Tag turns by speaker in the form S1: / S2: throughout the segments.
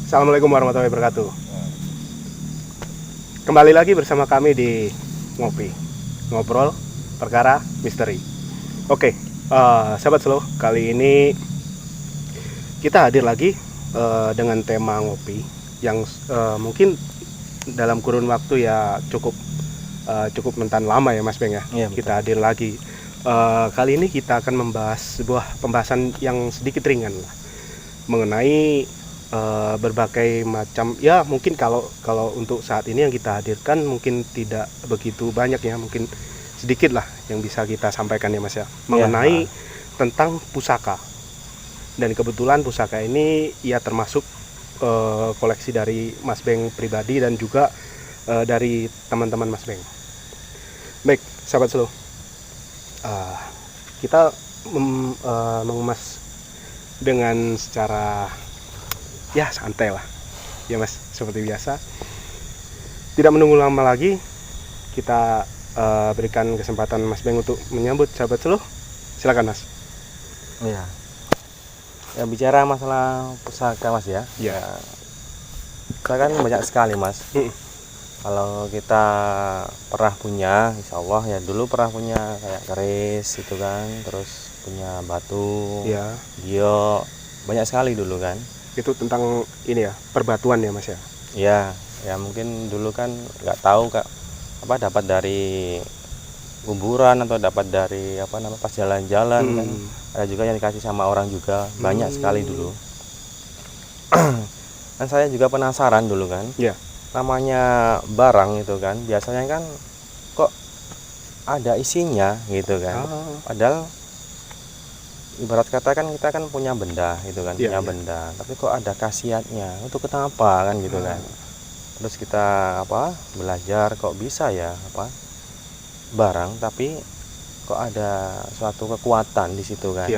S1: Assalamualaikum warahmatullahi wabarakatuh. Kembali lagi bersama kami di Ngopi, Ngobrol Perkara Misteri. Oke, sahabat slow, kali ini kita hadir lagi dengan tema ngopi yang mungkin dalam kurun waktu ya cukup mentan lama ya Mas Beng ya.
S2: Iya,
S1: kita hadir lagi. Kali ini kita akan membahas sebuah pembahasan yang sedikit ringan lah, mengenai berbagai macam ya, mungkin kalau untuk saat ini yang kita hadirkan mungkin tidak begitu banyak ya, mungkin sedikit lah yang bisa kita sampaikan ya Mas ya, mengenai tentang pusaka. Dan kebetulan pusaka ini ya termasuk koleksi dari Mas Beng pribadi dan juga dari teman-teman Mas Beng. Baik sahabat slow, kita mengemas dengan secara ya santai lah ya Mas, seperti biasa. Tidak menunggu lama lagi, kita berikan kesempatan Mas Beng untuk menyambut sahabat slow. Silakan Mas.
S2: Iya. Ya, bicara masalah pusaka Mas ya.
S1: Ya.
S2: Kita kan banyak sekali Mas. Kalau kita pernah punya, insya Allah ya dulu pernah punya kayak keris itu kan, terus punya batu,
S1: Ya.
S2: giok, banyak sekali dulu kan.
S1: Itu tentang ini ya, perbatuan ya Mas ya.
S2: Ya mungkin dulu kan nggak tahu Kak, dapat dari kuburan atau dapat dari pas jalan-jalan kan. Ada juga yang dikasih sama orang juga, banyak sekali dulu. Dan saya juga penasaran dulu kan.
S1: Ya.
S2: Namanya barang itu kan biasanya kan kok ada isinya gitu kan. Padahal ibarat kata kan kita kan punya benda gitu kan, punya benda, tapi kok ada khasiatnya, untuk kenapa kan gitu kan. Terus kita belajar kok bisa ya barang tapi kok ada suatu kekuatan di situ kan.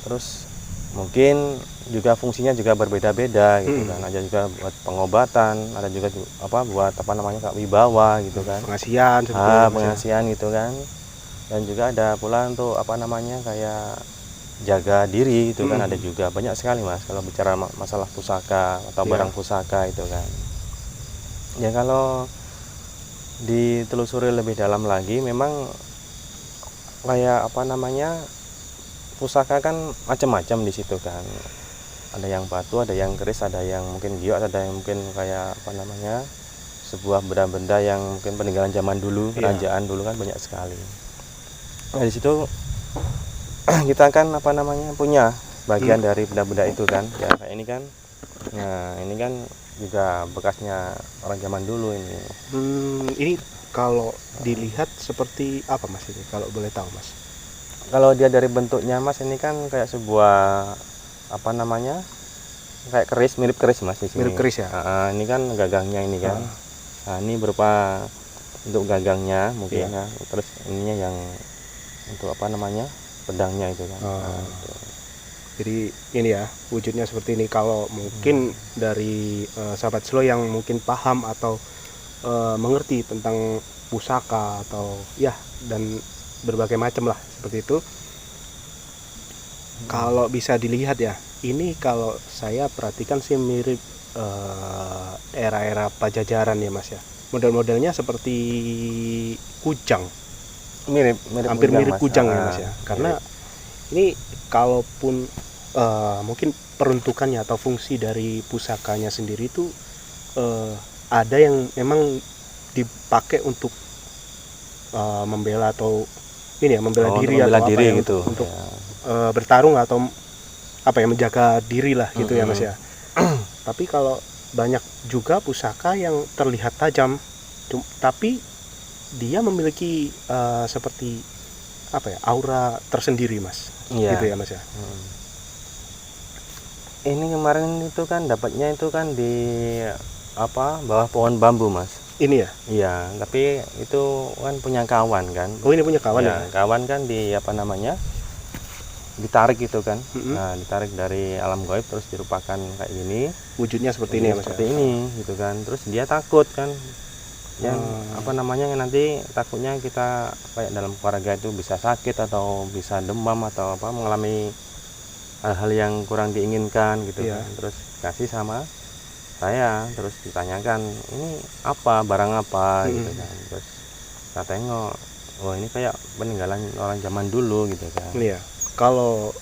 S2: Terus mungkin juga fungsinya juga berbeda-beda gitu kan. Ada juga buat pengobatan, ada juga buat Kak wibawa gitu kan, pengasihan gitu kan. Dan juga ada pula untuk kayak jaga diri itu kan, ada juga banyak sekali Mas kalau bicara masalah pusaka atau barang pusaka itu kan. Ya kalau ditelusuri lebih dalam lagi memang kayak pusaka kan macam-macam di situ kan. Ada yang batu, ada yang keris, ada yang mungkin giok, ada yang mungkin kayak sebuah benda-benda yang mungkin peninggalan zaman dulu, kerajaan dulu kan, banyak sekali. Nah di situ kita kan punya bagian dari benda-benda itu kan ya, kayak ini kan. Nah ini kan juga bekasnya orang zaman dulu ini.
S1: Ini kalau dilihat seperti apa Mas ini, kalau boleh tahu Mas?
S2: Kalau dia dari bentuknya Mas, ini kan kayak sebuah kayak keris, mirip keris Mas di sini.
S1: Mirip keris ya.
S2: Ini kan gagangnya ini kan. Nah ini berupa untuk gagangnya mungkin ya. Terus ininya yang untuk pedangnya itu kan. Gitu.
S1: Jadi ini ya wujudnya seperti ini. Kalau mungkin dari sahabat slow yang mungkin paham atau mengerti tentang pusaka atau ya dan berbagai macam lah seperti itu, kalau bisa dilihat ya, ini kalau saya perhatikan sih mirip era-era Pajajaran ya Mas ya. Model-modelnya seperti kujang. Hampir mirip kujang ya Mas ya. Karena ini kalaupun mungkin peruntukannya atau fungsi dari pusakanya sendiri itu ada yang memang dipakai untuk membela atau ini ya, membela diri atau
S2: diri
S1: ya,
S2: gitu.
S1: Untuk bertarung atau menjaga diri lah gitu ya Mas ya. Tapi kalau banyak juga pusaka yang terlihat tajam, tapi dia memiliki seperti aura tersendiri Mas. Gitu ya Mas ya.
S2: Ini kemarin itu kan dapatnya itu kan di bawah pohon bambu Mas.
S1: Ini ya?
S2: Iya, tapi itu kan punya kawan kan.
S1: Oh ini punya kawan ya?
S2: Kawan kan ditarik gitu kan. Nah ditarik dari alam gaib terus dirupakan kayak gini.
S1: Wujudnya seperti ini ya Mas.
S2: Seperti ini gitu kan. Terus dia takut kan. Yang nanti takutnya kita kayak dalam keluarga itu bisa sakit atau bisa demam atau mengalami hal-hal yang kurang diinginkan gitu kan. Terus kasih sama saya, terus ditanyakan ini apa, barang apa gitu kan. Terus saya tengok, oh ini kayak peninggalan orang zaman dulu gitu kan.
S1: Iya. Kalau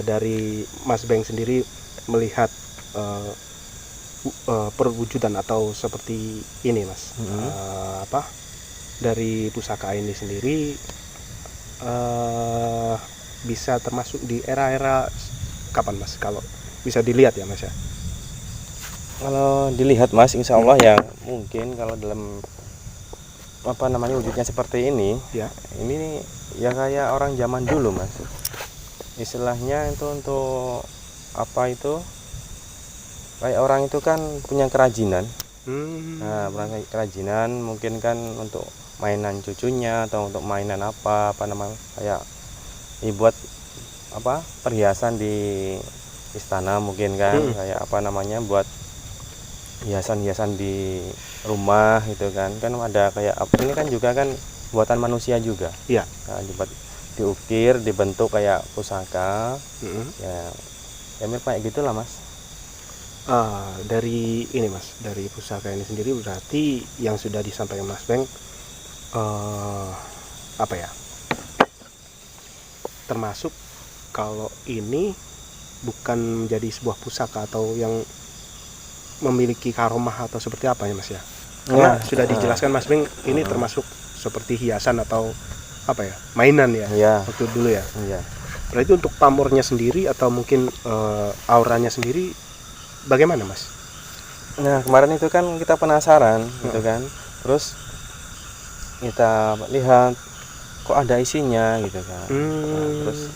S1: dari Mas Beng sendiri melihat perwujudan atau seperti ini Mas, apa dari pusaka ini sendiri bisa termasuk di era-era kapan Mas, kalau bisa dilihat ya Mas ya?
S2: Kalau dilihat Mas, insya Allah ya mungkin kalau dalam apa namanya wujudnya seperti ini,
S1: Ya.
S2: ini ya kayak orang zaman dulu Mas. Istilahnya itu untuk apa itu? Kayak orang itu kan punya kerajinan. Nah, kerajinan mungkin kan untuk mainan cucunya atau untuk mainan apa namanya kayak dibuat apa perhiasan di istana mungkin kan, kayak apa namanya buat hiasan-hiasan di rumah gitu kan ada kayak ini kan juga kan buatan manusia juga.
S1: Iya.
S2: Nah, dibuat diukir dibentuk kayak pusaka. Ya mirip kayak gitulah Mas.
S1: Dari ini Mas, dari pusaka ini sendiri berarti yang sudah disampaikan Mas Beng apa ya, termasuk kalau ini bukan menjadi sebuah pusaka atau yang memiliki karomah atau seperti apa ya Mas ya, karena sudah dijelaskan Mas Beng ini termasuk seperti hiasan atau apa ya, mainan ya, waktu dulu ya. Berarti untuk pamornya sendiri atau mungkin auranya sendiri bagaimana Mas?
S2: Nah kemarin itu kan kita penasaran gitu kan, terus kita lihat kok ada isinya gitu kan. Nah, terus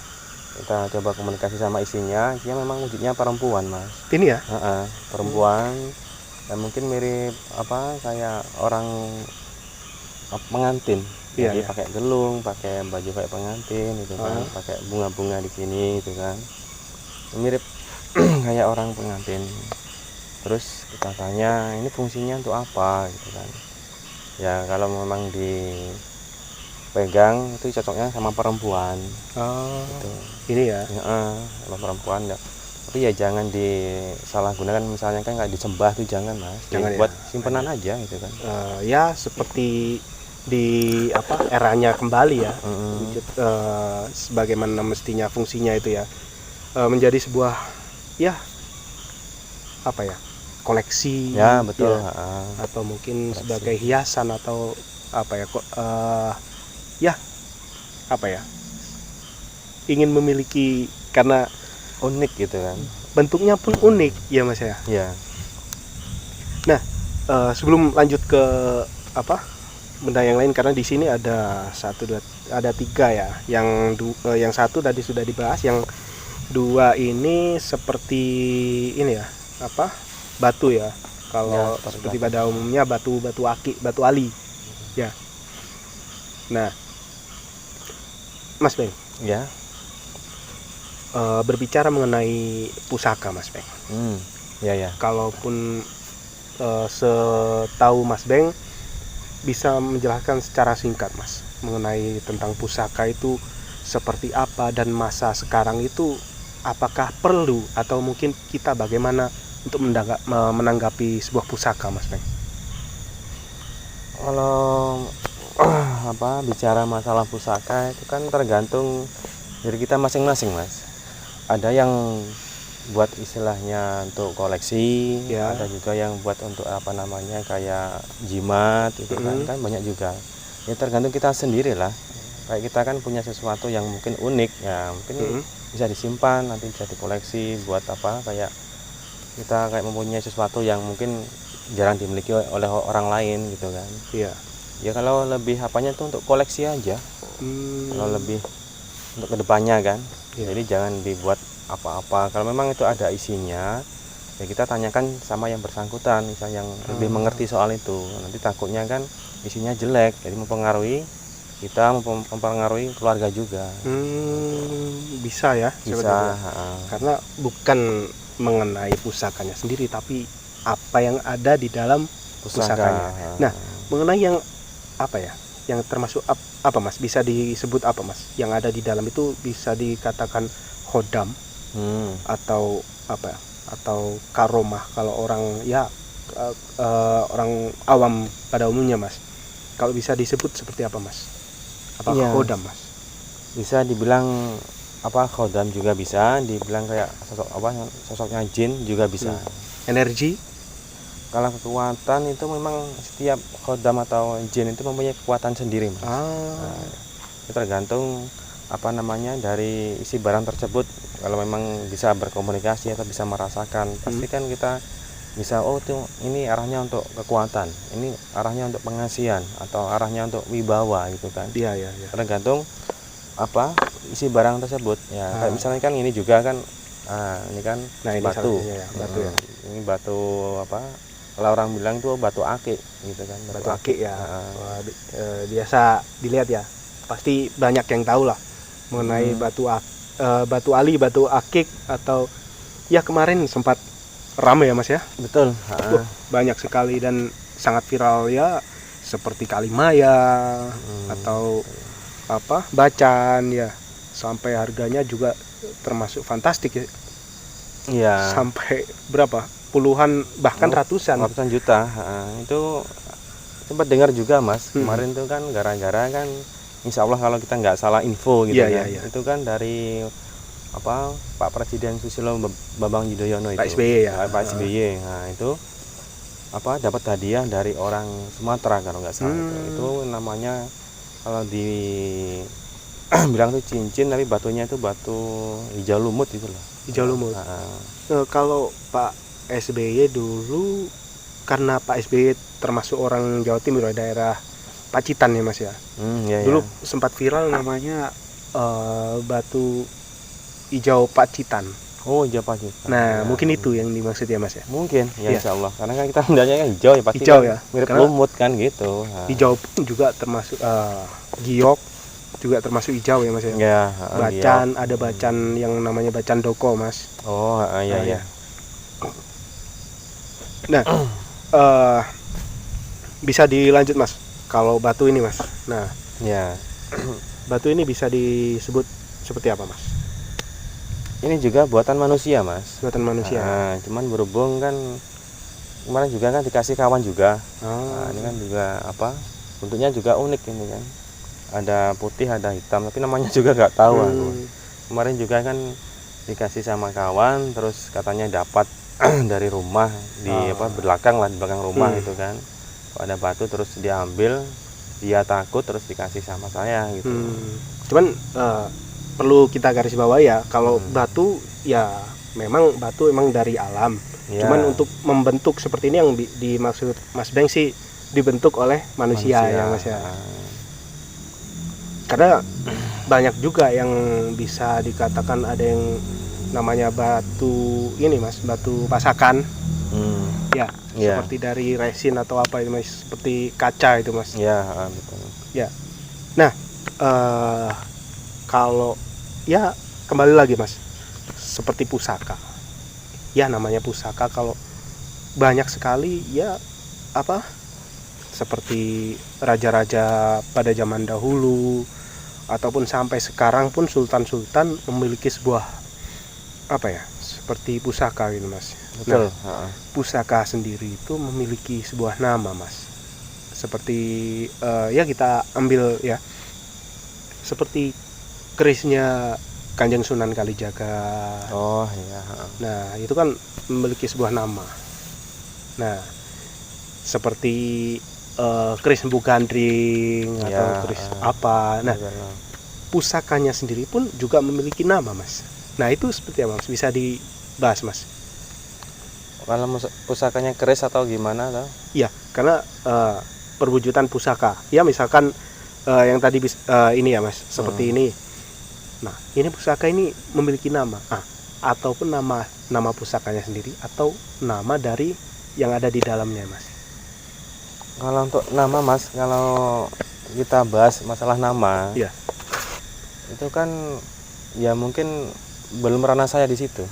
S2: kita coba komunikasi sama isinya, dia memang wujudnya perempuan Mas.
S1: Ini ya?
S2: Perempuan dan mungkin mirip apa kayak orang pengantin. Jadi pakai gelung, pakai baju kayak pengantin gitu kan, pakai bunga-bunga di sini gitu kan, mirip kayak orang pengantin. Terus kita tanya ini fungsinya untuk apa gitu kan. Ya kalau memang dipegang itu cocoknya sama perempuan. Gitu.
S1: Ini ya.
S2: Sama perempuan ya. Tapi ya jangan disalahgunakan, misalnya kan nggak disembah tuh jangan Mas. Jangan buat simpenan aja gitu kan.
S1: Ya seperti di apa eranya kembali ya. Sebagaimana mestinya fungsinya itu ya. Menjadi sebuah ya apa ya, koleksi
S2: ya betul
S1: ya, atau mungkin koleksi sebagai hiasan atau apa ya ya apa ya, ingin memiliki karena
S2: unik gitu kan,
S1: bentuknya pun unik ya Mas ya. Nah sebelum lanjut ke apa benda yang lain, karena di sini ada 1, 2, ada 3 ya, yang satu tadi sudah dibahas, yang 2 ini seperti ini ya apa batu ya, kalau ya, seperti pada umumnya batu aki, batu ali ya. Nah Mas Beng
S2: ya,
S1: berbicara mengenai pusaka Mas Beng,
S2: ya
S1: kalaupun setahu Mas Beng bisa menjelaskan secara singkat Mas mengenai tentang pusaka itu seperti apa, dan masa sekarang itu apakah perlu atau mungkin kita bagaimana untuk menanggapi sebuah pusaka Mas Beng?
S2: Kalau apa bicara masalah pusaka itu kan tergantung dari kita masing-masing Mas. Ada yang buat istilahnya untuk koleksi, ada juga yang buat untuk apa namanya kayak jimat itu kan banyak juga. Ya tergantung kita sendiri lah. Kayak kita kan punya sesuatu yang mungkin unik ya, mungkin bisa disimpan, nanti bisa dikoleksi buat apa, kayak kita kayak mempunyai sesuatu yang mungkin jarang dimiliki oleh orang lain gitu kan. Ya kalau lebih apanya tuh untuk koleksi aja. Kalau lebih untuk kedepannya kan. Jadi jangan dibuat apa-apa. Kalau memang itu ada isinya, ya kita tanyakan sama yang bersangkutan, misalnya yang lebih mengerti soal itu. Nanti takutnya kan isinya jelek, jadi mempengaruhi kita, mempengaruhi keluarga juga.
S1: Bisa ya,
S2: bisa.
S1: Karena bukan mengenai pusakanya sendiri, tapi apa yang ada di dalam pusakanya. Nah, mengenai yang apa ya, yang termasuk apa Mas, bisa disebut apa Mas yang ada di dalam itu, bisa dikatakan khodam atau apa, atau karomah kalau orang ya orang awam pada umumnya Mas. Kalau bisa disebut seperti apa Mas? Apakah
S2: Iya.
S1: khodam Mas?
S2: Bisa dibilang khodam juga bisa, dibilang kayak sosoknya jin juga bisa.
S1: Energi?
S2: Kalau kekuatan itu memang setiap khodam atau jin itu mempunyai kekuatan sendiri, Mas. Itu tergantung dari isi barang tersebut. Kalau memang bisa berkomunikasi atau bisa merasakan, pasti kan kita bisa, ini arahnya untuk kekuatan, ini arahnya untuk pengasihan, atau arahnya untuk wibawa gitu kan.
S1: Iya.
S2: Tergantung isi barang tersebut ya. Kayak misalnya kan ini juga kan, ini kan
S1: Nah, ini
S2: batu.
S1: Batu ya.
S2: Ini batu kalau orang bilang tuh batu akik gitu kan.
S1: Batu akik ya. Wah, biasa dilihat ya. Pasti banyak yang tahu lah mengenai batu ali, batu akik, atau ya kemarin sempat ramai ya Mas ya.
S2: Betul.
S1: Banyak sekali dan sangat viral ya, seperti Kalimaya atau Bacan ya. Sampai harganya juga termasuk fantastik ya.
S2: Iya.
S1: Sampai berapa? Puluhan bahkan ratusan
S2: juta. Itu sempat dengar juga Mas. Kemarin tuh kan gara-gara kan, insya Allah kalau kita nggak salah info gitu
S1: Iya.
S2: itu kan dari Pak Presiden Susilo Bambang Yudhoyono itu.
S1: Pak SBY ya.
S2: Pak SBY. Nah, itu dapat hadiah dari orang Sumatera kalau nggak salah. Itu namanya, kalau di bilang tuh cincin, tapi batunya itu batu hijau lumut gitu loh.
S1: Hijau lumut. Kalau Pak SBY dulu, karena Pak SBY termasuk orang Jawa Timur, daerah Pacitan ya Mas ya. Dulu sempat viral namanya batu hijau Pacitan.
S2: Oh, hijau Pacitan.
S1: Nah, mungkin itu yang dimaksud ya Mas ya.
S2: Mungkin ya, insya Allah. Karena kan kita melihatnya kan hijau ya, pasti
S1: hijau
S2: kan
S1: ya.
S2: mirip
S1: Karena
S2: lumut kan gitu.
S1: Hijau pun juga termasuk giok juga termasuk hijau ya Mas ya.
S2: Ya,
S1: Bacan, ada bacan yang namanya bacan doko Mas.
S2: Oh, iya.
S1: Nah, bisa dilanjut Mas. Kalau batu ini Mas. Nah,
S2: ya.
S1: Batu ini bisa disebut seperti apa Mas?
S2: Ini juga buatan manusia Mas.
S1: Buatan manusia.
S2: Cuman berhubung kan kemarin juga kan dikasih kawan juga. Ini kan juga bentuknya juga unik ini kan. Ada putih, ada hitam, tapi namanya juga nggak tahu aku. Kemarin juga kan dikasih sama kawan, terus katanya dapat dari rumah di belakang rumah itu kan. Ada batu, terus diambil, dia takut, terus dikasih sama saya gitu.
S1: Cuman perlu kita garis bawah ya, kalau batu ya memang batu emang dari alam. Cuman untuk membentuk seperti ini yang dimaksud Mas Beng sih dibentuk oleh manusia ya Mas ya. Karena banyak juga yang bisa dikatakan ada yang namanya batu ini Mas, batu pasakan. Seperti dari resin atau apa itu Mas, seperti kaca itu Mas.
S2: Betul.
S1: Ya. Nah, kalau ya kembali lagi Mas, seperti pusaka. Ya namanya pusaka, kalau banyak sekali ya seperti raja-raja pada zaman dahulu ataupun sampai sekarang pun sultan-sultan memiliki sebuah seperti pusaka gitu Mas.
S2: Betul.
S1: Pusaka sendiri itu memiliki sebuah nama Mas. Seperti ya kita ambil ya, seperti kerisnya Kanjeng Sunan Kalijaga.
S2: Oh iya.
S1: Nah itu kan memiliki sebuah nama. Nah seperti keris Empu Gandring atau keris apa. Nah pusakanya sendiri pun juga memiliki nama Mas. Nah itu seperti apa Mas? Bisa dibahas Mas?
S2: Kalau pusakanya keris atau gimana atau?
S1: Iya, karena perwujudan pusaka. Ya misalkan yang tadi ini ya Mas, seperti ini. Nah, ini pusaka ini memiliki nama. Ataupun nama pusakanya sendiri atau nama dari yang ada di dalamnya Mas.
S2: Kalau untuk nama Mas, kalau kita bahas masalah nama, itu kan ya mungkin belum ranah saya di situ.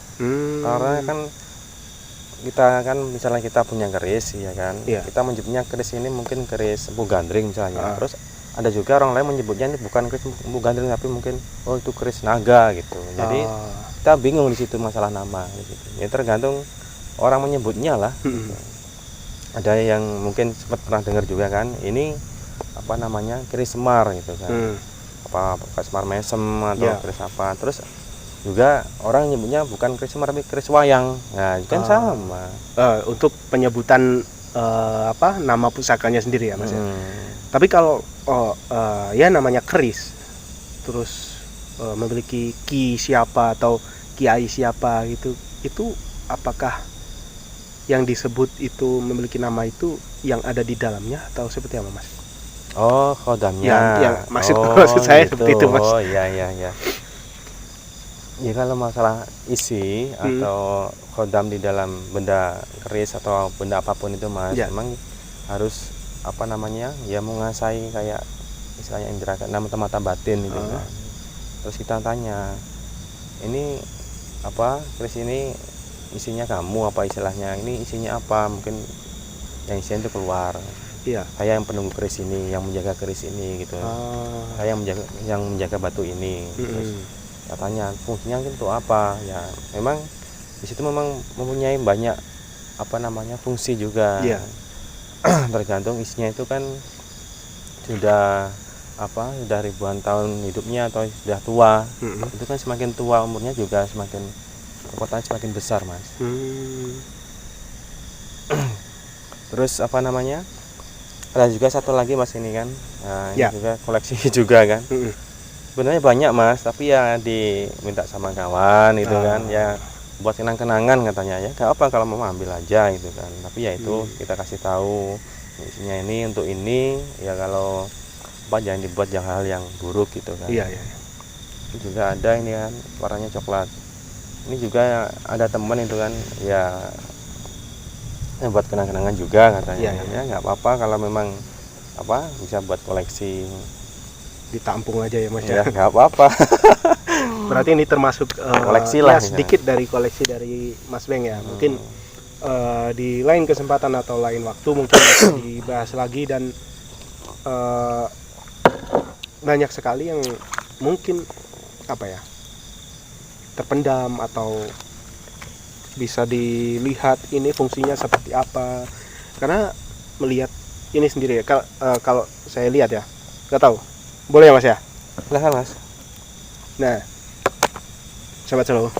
S2: Karena kan kita kan misalnya kita punya keris ya kan, kita menyebutnya keris ini mungkin keris Empu Gandring misalnya. Terus ada juga orang lain menyebutnya ini bukan keris Empu Gandring, tapi mungkin itu keris naga gitu. Jadi kita bingung di situ masalah nama gitu. Ya tergantung orang menyebutnya lah. ada yang mungkin sempat pernah dengar juga kan, ini apa namanya, keris semar gitu kan. Apa keris semar mesem atau keris apa. Terus juga orang nyebutnya bukan keris semar tapi keris wayang. Nah, kan sama.
S1: Untuk penyebutan apa nama pusakanya sendiri ya Mas ya. Tapi kalau ya namanya keris terus memiliki ki siapa atau kiai siapa gitu, itu apakah yang disebut itu memiliki nama itu yang ada di dalamnya atau seperti apa Mas?
S2: Oh, khodamnya.
S1: Yang maksud saya
S2: gitu.
S1: seperti itu Mas.
S2: Oh iya. Ya kalau masalah isi atau khodam di dalam benda keris atau benda apapun itu Mas, memang harus apa namanya, ya menguasai kayak istilahnya indera keenam atau mata batin gitu kan. Terus kita tanya, ini apa, keris ini isinya kamu apa istilahnya, ini isinya apa, mungkin yang isinya itu keluar. Saya yang penunggu keris ini, yang menjaga keris ini gitu. Saya yang menjaga batu ini. Terus katanya fungsinya itu apa ya, memang di situ memang mempunyai banyak apa namanya fungsi juga. Tergantung isinya itu kan sudah ribuan tahun hidupnya atau sudah tua. Itu kan semakin tua umurnya juga semakin kekuatannya semakin besar Mas. Terus apa namanya, ada juga satu lagi Mas ini kan, ini juga koleksi juga kan. Sebenarnya banyak Mas, tapi ya diminta sama kawan itu kan, ya buat kenang-kenangan katanya, ya gak apa kalau mau ambil aja gitu kan. Tapi ya itu kita kasih tahu isinya ini untuk ini, ya kalau apa jangan dibuat hal yang buruk gitu kan. Itu juga ada ini kan, warnanya coklat. Ini juga ada teman itu kan, ya buat kenang-kenangan juga katanya. Ya nggak apa-apa kalau memang apa bisa buat koleksi,
S1: ditampung aja ya Mas
S2: ya. Nggak apa-apa.
S1: Berarti ini termasuk
S2: koleksi lah,
S1: sedikit dari koleksi dari Mas Beng ya. Mungkin di lain kesempatan atau lain waktu mungkin bisa dibahas lagi, dan banyak sekali yang mungkin apa ya, terpendam atau bisa dilihat ini fungsinya seperti apa. Karena melihat ini sendiri ya, kalau saya lihat ya, nggak tahu, boleh ya Mas ya?
S2: Silahkan Mas.
S1: Nah, sahabat Solo,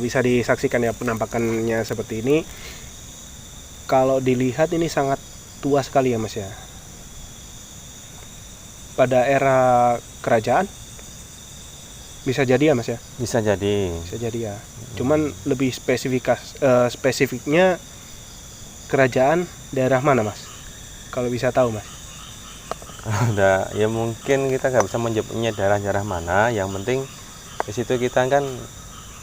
S1: bisa disaksikan ya penampakannya seperti ini. Kalau dilihat ini sangat tua sekali ya Mas ya. Pada era kerajaan bisa jadi ya Mas ya?
S2: Bisa jadi
S1: ya. Cuman lebih spesifiknya kerajaan daerah mana Mas? Kalau bisa tahu Mas?
S2: Ya mungkin kita nggak bisa menyebutnya daerah-daerah mana. Yang penting di situ kita kan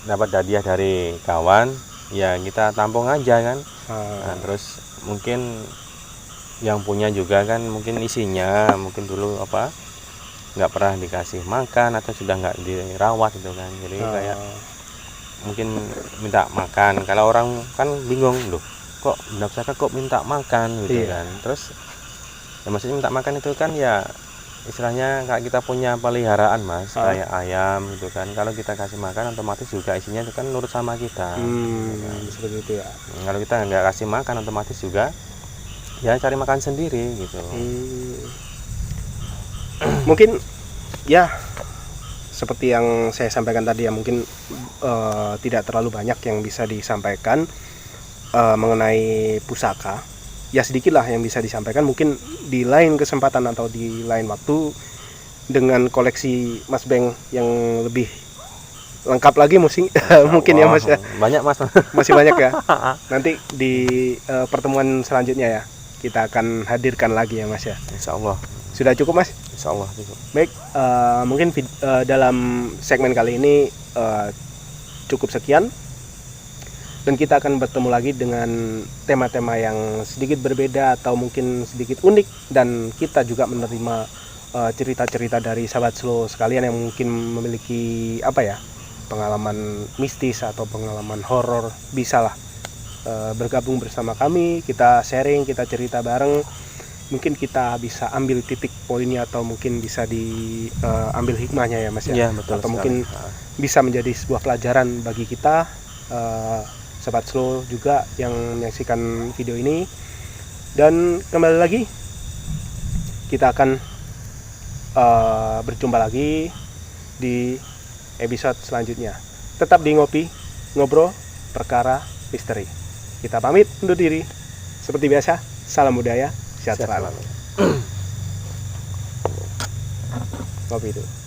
S2: dapat hadiah dari kawan, ya kita tampung aja kan. Nah, terus mungkin yang punya juga kan mungkin isinya mungkin dulu apa nggak pernah dikasih makan atau sudah nggak dirawat gitu kan, jadi kayak mungkin minta makan. Kalau orang kan bingung, loh kok benda pusaka kok minta makan gitu kan. Terus ya maksudnya minta makan itu kan ya istilahnya kayak kita punya peliharaan Mas, kayak ayam gitu kan. Kalau kita kasih makan otomatis juga isinya itu kan nurut sama kita gitu kan.
S1: Seperti itu ya.
S2: Kalau kita nggak kasih makan otomatis juga ya cari makan sendiri gitu.
S1: Mungkin ya seperti yang saya sampaikan tadi ya, mungkin tidak terlalu banyak yang bisa disampaikan mengenai pusaka. Ya sedikit lah yang bisa disampaikan, mungkin di lain kesempatan atau di lain waktu dengan koleksi Mas Beng yang lebih lengkap lagi mungkin ya Mas ya.
S2: Banyak Mas.
S1: Masih banyak ya. Nanti di pertemuan selanjutnya ya kita akan hadirkan lagi ya Mas ya.
S2: Insya Allah.
S1: Sudah cukup Mas?
S2: Insya Allah cukup.
S1: Baik, mungkin dalam segmen kali ini cukup sekian, dan kita akan bertemu lagi dengan tema-tema yang sedikit berbeda atau mungkin sedikit unik, dan kita juga menerima cerita-cerita dari sahabat slow sekalian yang mungkin memiliki apa ya, pengalaman mistis atau pengalaman horor. Bisalah bergabung bersama kami, kita sharing, kita cerita bareng. Mungkin kita bisa ambil titik poinnya atau mungkin bisa diambil hikmahnya ya Mas ya.
S2: Iya, betul
S1: atau
S2: sekali.
S1: Mungkin bisa menjadi sebuah pelajaran bagi kita sahabat slow juga yang menyaksikan video ini. Dan kembali lagi kita akan berjumpa lagi di episode selanjutnya. Tetap di Ngopi Ngobrol Perkara Misteri. Kita pamit undur diri. Seperti biasa, salam budaya, sehat selalu. Ngopi itu.